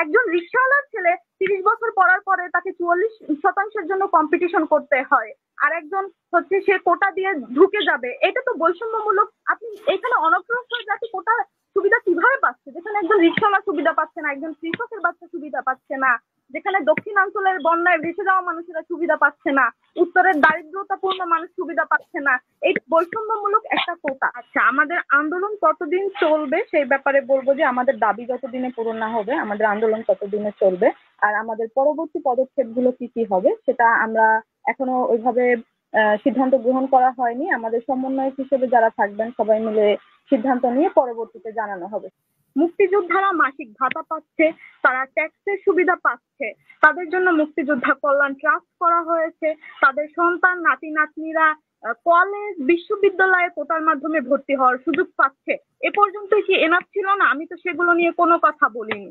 একজন রিক্সাওয়ালার ছেলে 30 বছর পড়ার পরে তাকে 44% জন্য কম্পিটিশন করতে হয়, আর একজন হচ্ছে সে কোটা দিয়ে ঢুকে যাবে, এটা তো বৈষম্যমূলক। আপনি এখানে অনগ্রসর জাতি কোটা সুবিধা কিভাবে পাচ্ছে, যেখানে একজন রিক্সাওয়ালা সুবিধা পাচ্ছে না, একজন কৃষকের বাচ্চা সুবিধা পাচ্ছে না, যেখানে দক্ষিণাঞ্চলের বন্যায় ভেসে যাওয়া মানুষেরা সুবিধা পাচ্ছে না, উত্তরের দারিদ্রতাপূর্ণ মানুষ সুবিধা পাচ্ছে না। এই বৈষম্যমূলক একটা কোটা। আচ্ছা, আমাদের আন্দোলন কতদিন চলবে সেই ব্যাপারে বলবো যে আমাদের দাবি যতদিনে পূরণ না হবে আমাদের আন্দোলন ততদিনে চলবে। আর আমাদের পরবর্তী পদক্ষেপগুলো কি কি হবে সেটা আমরা এখনো ওইভাবে সিদ্ধান্ত গ্রহণ করা হয়নি। আমাদের সমন্বয়ক হিসেবে যারা থাকবেন সবাই মিলে সিদ্ধান্ত নিয়ে পরবর্তীতে জানানো হবে। মুক্তিযোদ্ধারা মাসিক ভাতা পাচ্ছে, তারা ট্যাক্সের সুবিধা পাচ্ছে, তাদের জন্য মুক্তিযোদ্ধা কল্যাণ ট্রাস্ট করা হয়েছে, তাদের সন্তান নাতি নাতনিরা কলেজ বিশ্ববিদ্যালয়ে কোটার মাধ্যমে ভর্তি হওয়ার সুযোগ পাচ্ছে। এ পর্যন্ত কি এনাফ ছিল না? আমি তো সেগুলো নিয়ে কোনো কথা বলিনি,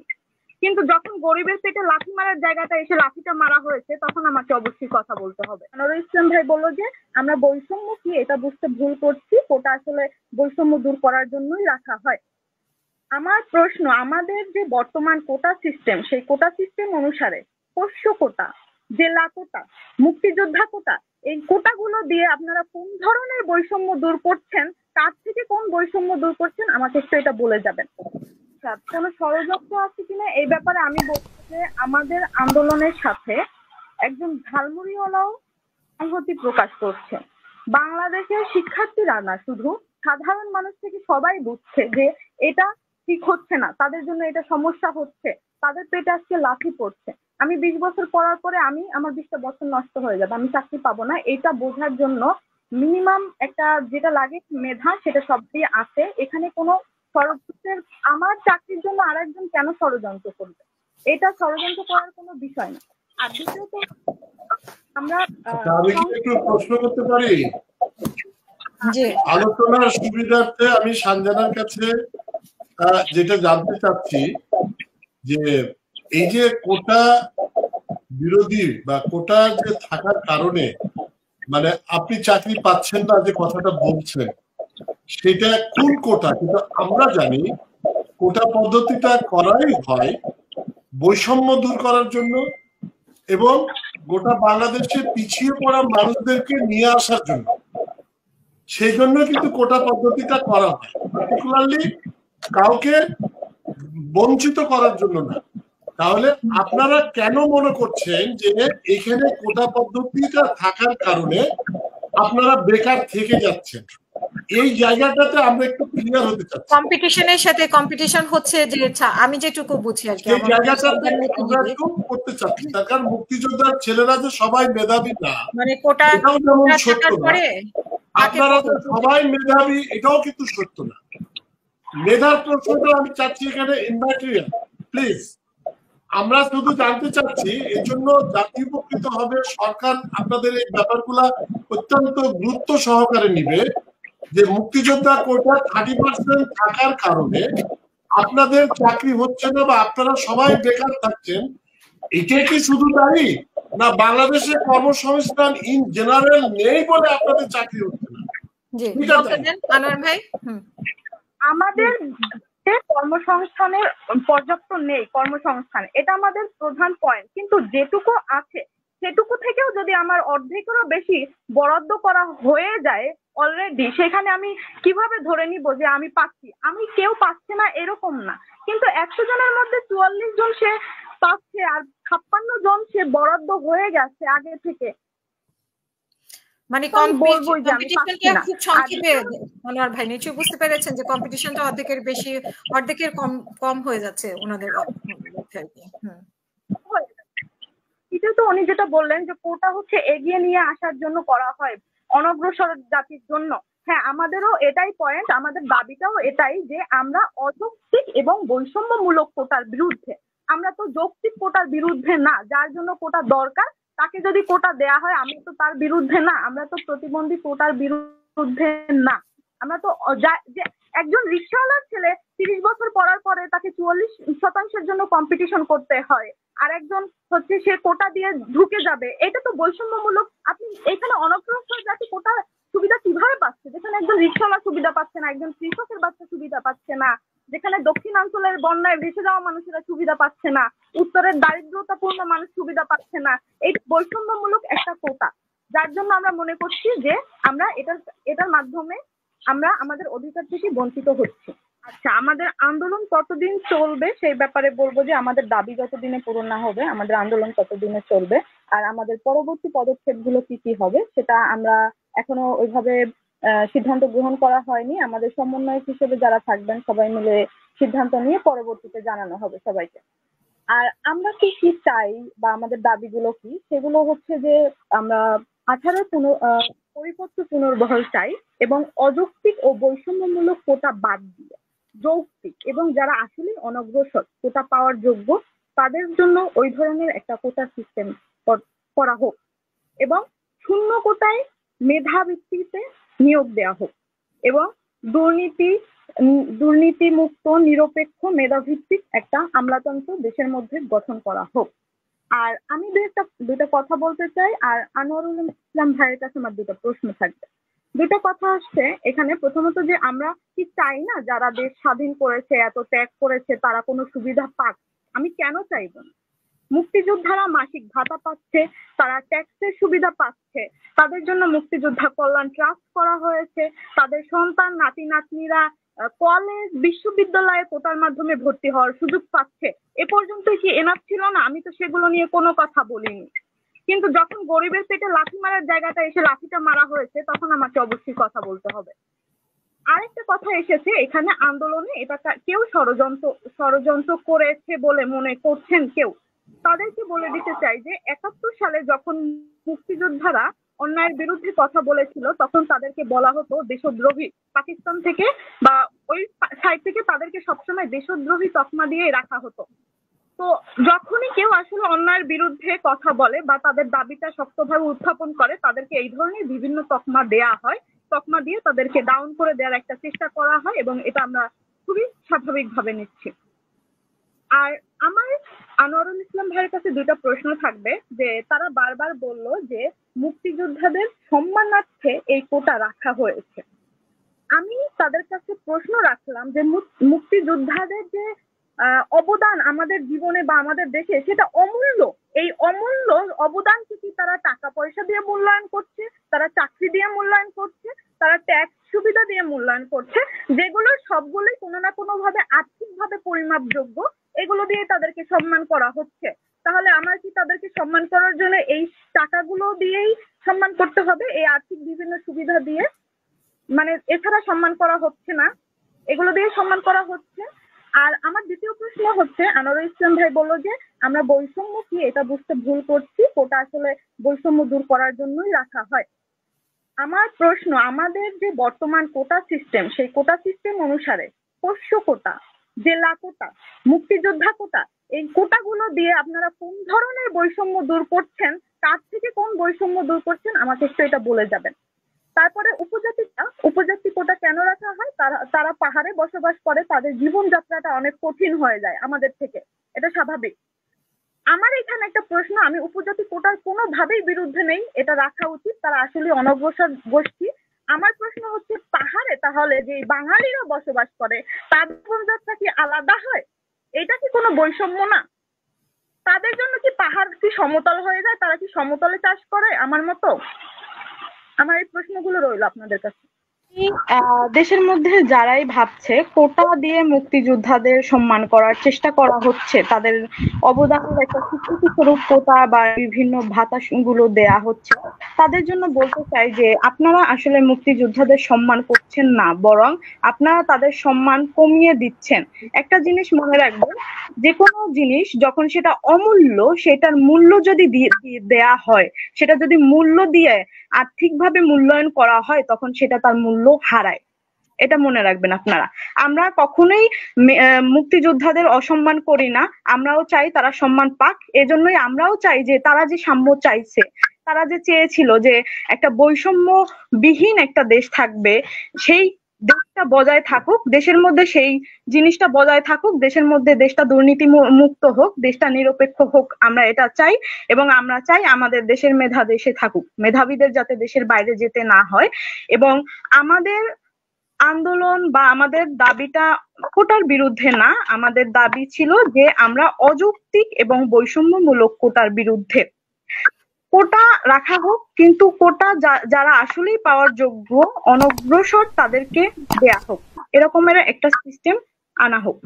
কিন্তু যখন গরিবের পেটে লাথি মারার জায়গাটা এসে লাথিটা মারা হয়েছে তখন আমাকে অবশ্যই কথা বলতে হবে। আনোয়ারুল ইসলাম ভাই বললো যে আমরা বৈষম্য কি এটা বুঝতে ভুল করছি, কোটা আসলে বৈষম্য দূর করার জন্যই রাখা হয়। আমার প্রশ্ন, আমাদের যে বর্তমান কোটা সিস্টেম সেই কোটা সিস্টেম অনুসারে পোষ্য কোটা, জেলা কোটা, মুক্তিযোদ্ধা কোটা, এই কোটাগুলো দিয়ে আপনারা কোন ধরনের বৈষম্য দূর করছেন, তার থেকে কোন বৈষম্য দূর করছেন আমাকে একটু এটা বলে যাবেন। কোন ষড়যন্ত্র আছে কিনা এই ব্যাপারে আমি বলছি যে আমাদের আন্দোলনের সাথে একজন ঝালমুড়িওয়ালাও সংহতি প্রকাশ করছে। বাংলাদেশের শিক্ষার্থীরা না, শুধু সাধারণ মানুষ থেকে সবাই বুঝছে যে এটা ঠিক হচ্ছে না, তাদের জন্য এটা সমস্যা হচ্ছে, তাদের পেটে আজকে লাথি পড়ছে। আমি 20 বছর পড়ার পরে আমার 20টা বছর নষ্ট হয়ে যাবে, আমি চাকরি পাবো না, এটা বোঝার জন্য মিনিমাম একটা যেটা লাগে মেধা সেটা সবই আছে। এখানে কোনো ষড়যন্ত্রের, আমার চাকরির জন্য আরেকজন কেন ষড়যন্ত্র করবে, এটা ষড়যন্ত্র করার কোনো বিষয় না। আর দ্বিতীয়ত আমরা আমি একটু প্রশ্ন করতে পারি আলোচনার সুবিধার্থে? আমি সানজানার কাছে যেটা জানতে চাচ্ছি যে এই যে কোটা বিরোধী বা কোটা যে থাকার কারণে মানে আপনি চাকরি পাচ্ছেন না যে কথাটা বলছেন, সেটা কোন কোটা? কিন্তু আমরা জানি কোটা পদ্ধতিটা করাই হয় বৈষম্য দূর করার জন্য এবং গোটা বাংলাদেশে পিছিয়ে পড়া মানুষদেরকে নিয়ে আসার জন্য। সেই জন্য কিন্তু কোটা পদ্ধতিটা করা হয়, পার্টিকুলারলি কাউকে বঞ্চিত করার জন্য না। তাহলে আপনারা কেন মনে করছেন যে এখানে কোটা পদ্ধতিটা থাকার কারণে আপনারা বেকার থেকে যাচ্ছেন? এই জায়গাটাতে আমরা একটু ক্লিয়ার হতে চাচ্ছি। কম্পিটিশনের সাথে কম্পিটিশন হচ্ছে যে আমি যেটুকু বুঝি আর কি, এই জায়গাটাতে আমরা একটু করতে চাচ্ছি। তার কারণ মুক্তিযোদ্ধার ছেলেরা যে সবাই মেধাবী না, মানে কোটা যেমন সত্য না, আপনারা তো সবাই মেধাবী এটাও কিন্তু সত্য না। মেধার প্রশ্নটা আমি চাচ্ছি এখানে ইনভার্টিরিয়াল প্লিজ। আমরা শুধু জানতে চাচ্ছি, এর জন্য জাতি উপকৃত হবে, সরকার আপনাদের এই ব্যাপারগুলা অত্যন্ত গুরুত্ব সহকারে নিবে যে মুক্তিযোদ্ধা কোটা 30% থাকার কারণে আপনাদের চাকরি হচ্ছে না বা আপনারা সবাই বেকার থাকছেন। এটাই কি শুধু দায়ী, না বাংলাদেশে কর্মসংস্থান ইন জেনারেল নেই বলে আপনাদের চাকরি হচ্ছে না? আমাদের কর্মসংস্থানের পর্যাপ্ত নেই, কর্মসংস্থান এটা আমাদের প্রধান পয়েন্ট, কিন্তু যেটুকু আছে সেটুকু থেকেও যদি আমার অর্ধেকেরও বেশি বরাদ্দ করা হয়ে যায় অলরেডি, সেখানে আমি কিভাবে ধরে নিব যে আমি পাচ্ছি? আমি কেউ পাচ্ছে না এরকম না, কিন্তু 100 জনের মধ্যে 44 জন সে পাচ্ছে আর 56 জন সে বরাদ্দ হয়ে গেছে আগে থেকে। মানে কম্পিটিশনটা খুব সংক্ষেপে মনোয়ার ভাই নিশ্চয়ই বুঝতে পেরেছেন যে কম্পিটিশনটা অর্ধেকের বেশি, অর্ধেকের কম হয়ে যাচ্ছে ওনাদের মধ্যে। এটা তো উনি যেটা বললেন যে কোটা হচ্ছে এগিয়ে নিয়ে আসার জন্য করা হয়, অনগ্রসর জাতির জন্য। হ্যাঁ, আমাদেরও এটাই পয়েন্ট, আমাদের দাবিটাও এটাই যে আমরা অযৌক্তিক এবং বৈষম্যমূলক কোটার বিরুদ্ধে। আমরা তো যৌক্তিক কোটার বিরুদ্ধে না, যার জন্য কোটা দরকার তাকে যদি কোটা দেয়া হয় আমরা তো তার বিরুদ্ধে না, আমরা তো প্রতিবন্ধী কোটার বিরুদ্ধে না। আমরা তো যে একজন রিক্সাওয়ালার ছেলে 30 বছর পড়ার পরে তাকে 44% জন্য কম্পিটিশন করতে হয়, আর একজন হচ্ছে সে কোটা দিয়ে ঢুকে যাবে, এটা তো বৈষম্যমূলক। আপনি এখানে অনগ্রসর জাতি কোটা সুবিধা কিভাবে পাচ্ছে, যেখানে একজন রিক্সাওয়ালা সুবিধা পাচ্ছে না, একজন কৃষকের বাচ্চা সুবিধা পাচ্ছে না, যেখানে দক্ষিণাঞ্চলের বন্যায় ভেসে যাওয়া মানুষেরা সুবিধা পাচ্ছে না, উত্তরের দারিদ্রতাপূর্ণ মানুষ সুবিধা পাচ্ছে না। এই বৈষম্যমূলক একটা কোটা, যার জন্য আমরা মনে করছি যে আমরা এটার মাধ্যমে আমরা আমাদের অধিকার থেকে বঞ্চিত হচ্ছি। আচ্ছা, আমাদের আন্দোলন কতদিন চলবে সেই ব্যাপারে বলবো যে আমাদের দাবি যতদিনে পূরণ না হবে আমাদের আন্দোলন ততদিনে চলবে। আর আমাদের পরবর্তী পদক্ষেপগুলো কি কি হবে সেটা আমরা এখনো ওইভাবে সিদ্ধান্ত গ্রহণ করা হয়নি। আমাদের সমন্বয়ক হিসেবে যারা থাকবেন সবাই মিলে সিদ্ধান্ত নিয়ে পরবর্তীতে জানানো হবে সবাইকে। আর আমরা কি কি চাই বা আমাদের দাবিগুলো কি, সেগুলো হচ্ছে যে আমরা 18 পরিপত্র পুনর্বহাল চাই এবং অযৌক্তিক ও বৈষম্যমূলক কোটা বাদ দিয়ে যৌক্তিক এবং যারা আসলে অনগ্রসর কোটা পাওয়ার যোগ্য তাদের জন্য ওই ধরনের একটা কোটা সিস্টেম করা হোক এবং শূন্য কোটায় মেধা ভিত্তিতে নিয়োগ দেওয়া হোক এবং দুর্নীতি মুক্ত নিরপেক্ষ মেধাভিত্তিক একটা আমলাতন্ত্র দেশের মধ্যে গঠন করা হোক। আর আমি দুইটা কথা বলতে চাই, আর আনোয়ারুল ইসলাম ভাইয়ের কাছে আমার দুটো প্রশ্ন থাকবে। দুটো কথা আসছে এখানে। প্রথমত যে আমরা কি চাই না যারা দেশ স্বাধীন করেছে, এত ত্যাগ করেছে, তারা কোনো সুবিধা পাক? আমি কেন চাইব না? মুক্তিযোদ্ধারা মাসিক ভাতা পাচ্ছে, তারা ট্যাক্সের সুবিধা পাচ্ছে, তাদের জন্য মুক্তিযোদ্ধা কল্যাণ ট্রাস্ট করা হয়েছে, তাদের সন্তান নাতি নাতনিরা কলেজ বিশ্ববিদ্যালয়ে কোটার মাধ্যমে ভর্তি হওয়ার সুযোগ পাচ্ছে। এ পর্যন্ত কি এনাফ ছিল না? আমি তো সেগুলো নিয়ে কোনো কথা বলিনি, কিন্তু যখন গরিবের পেটে লাথি মারার জায়গাটা এসে লাথিটা মারা হয়েছে তখন আমাকে অবশ্যই কথা বলতে হবে। আরেকটা কথা এসেছে এখানে আন্দোলনে, এটা কেউ ষড়যন্ত্র করেছে বলে মনে করছেন কেউ, তাদেরকে বলে দিতে চাই যে 71 সালে যখন মুক্তিযোদ্ধারা অন্যায়ের বিরুদ্ধে কথা বলেছিল তখন তাদেরকে বলা হতো দেশদ্রোহী। পাকিস্তান থেকে বা ওই সাইড থেকে তাদেরকে সবসময় দেশদ্রোহী তকমা দিয়ে রাখা হতো। তো যখনই কেউ আসলে অন্যায়ের বিরুদ্ধে কথা বলে বা তাদের দাবিটা শক্তভাবে উত্থাপন করে তাদেরকে এই ধরনের বিভিন্ন তকমা দেয়া হয়, তকমা দিয়ে তাদেরকে ডাউন করে দেওয়ার একটা চেষ্টা করা হয় এবং এটা আমরা খুবই স্বাভাবিকভাবে নিচ্ছি। আর আমার আনোয়ারুল ইসলাম ভাইয়ের কাছে দুটো প্রশ্ন থাকবে যে তারা বারবার বলল যে মুক্তিযোদ্ধাদের সম্মানার্থে এই কোটা রাখা হয়েছে। আমি তাদের কাছে প্রশ্ন রাখলাম যে মুক্তিযোদ্ধাদের যে অবদান আমাদের জীবনে বা আমাদের দেশে সেটা অমূল্য। এই অমূল্য অবদানকে কি তারা টাকা পয়সা দিয়ে মূল্যায়ন করছে, তারা চাকরি দিয়ে মূল্যায়ন করছে, তারা ট্যাক্স সুবিধা দিয়ে মূল্যায়ন করছে, যেগুলো সবগুলোই কোনো না কোনো ভাবে আর্থিকভাবে পরিমাপযোগ্য, এগুলো দিয়ে তাদেরকে সম্মান করা হচ্ছে। তাহলে আমার কি তাদেরকে সম্মান করার জন্য এই টাকাগুলো দিয়েই সম্মান করতে হবে? এই আর্থিক বিভিন্ন সুবিধা দিয়ে মানে এছাড়া সম্মান করা হচ্ছে না, এগুলো দিয়ে সম্মান করা হচ্ছে। আর আমার দ্বিতীয় প্রশ্ন হচ্ছে, আনোয়ারুল ইসলাম ভাই বলল যে আমরা বৈষম্য কি এটা বুঝতে ভুল করছি, কোটা আসলে বৈষম্য দূর করার জন্যই রাখা হয়। আমার প্রশ্ন, আমাদের যে বর্তমান কোটা সিস্টেম সেই কোটা সিস্টেম অনুসারে পোষ্য কোটা, জেলা কোটা, মুক্তিযোদ্ধা কোটা, এই কোটাগুলো দিয়ে আপনারা কোন ধরনের বৈষম্য দূর করছেন, তার থেকে কোন বৈষম্য দূর করছেন আমাকে একটু এটা বলে যাবেন। তারপরে উপজাতি কোটা কেন রাখা হয়? তারা পাহাড়ে বসবাস করে, তাদের জীবনযাত্রাটা অনেক কঠিন হয়ে যায় আমাদের থেকে, এটা স্বাভাবিক। আমার এখানে একটা প্রশ্ন, আমি উপজাতি কোটার কোনোভাবেই বিরুদ্ধে নেই, এটা রাখা উচিত, তারা আসলে অনগ্রসর গোষ্ঠী। আমার প্রশ্ন হচ্ছে পাহাড়ে তাহলে যে বাঙালিরা বসবাস করে তাদের জীবনযাত্রা কি আলাদা হয়? এটা কি কোনো বৈষম্য না? তাদের জন্য কি পাহাড় কি সমতল হয়ে যায়? তারা কি সমতলে চাষ করে আমার মতো? আমার এই প্রশ্নগুলো রইল আপনাদের কাছে। দেশের মধ্যে যারাই ভাবছে কোটা দিয়ে মুক্তিযোদ্ধাদের সম্মান করার চেষ্টা করা হচ্ছে, তাদের অবদানের একটা স্বীকৃতি স্বরূপ কোটা বা বিভিন্ন ভাতা গুলো দেয়া হচ্ছে, তাদের জন্য বলতে চাই যে আপনারা আসলে মুক্তিযোদ্ধাদের সম্মান করছেন না, বরং আপনারা তাদের সম্মান কমিয়ে দিচ্ছেন। একটা জিনিস মনে রাখবেন, যে কোনো জিনিস যখন সেটা অমূল্য, সেটার মূল্য যদি দেয়া হয়, সেটা যদি মূল্য দিয়ে আর্থিকভাবে মূল্যায়ন করা হয় তখন সেটা তার মূল্য হারায়। এটা মনে রাখবেন আপনারা। আমরা কখনোই মুক্তিযোদ্ধাদের অসম্মান করি না, আমরাও চাই তারা সম্মান পাক। এজন্যই আমরাও চাই যে তারা যে সাম্য চাইছে, তারা যে চেয়েছিল যে একটা বৈষম্যবিহীন একটা দেশ থাকবে, সেই দেশটা বজায় থাকুক, দেশের মধ্যে সেই জিনিসটা বজায় থাকুক, দেশের মধ্যে দেশটা দুর্নীতি মুক্ত হোক, দেশটা নিরপেক্ষ হোক, আমরা এটা চাই। এবং আমরা চাই আমাদের দেশের মেধা দেশে থাকুক, মেধাবীদের যাতে দেশের বাইরে যেতে না হয়। এবং আমাদের আন্দোলন বা আমাদের দাবিটা কোটার বিরুদ্ধে না, আমাদের দাবি ছিল যে আমরা অযৌক্তিক এবং বৈষম্যমূলক কোটার বিরুদ্ধে। কোটা রাখা হোক, কিন্তু কোটা যারা আসলেই পাওয়ার যোগ্য অনগ্রসর তাদেরকে দেয়া হোক, এরকমের একটা সিস্টেম আনা হোক।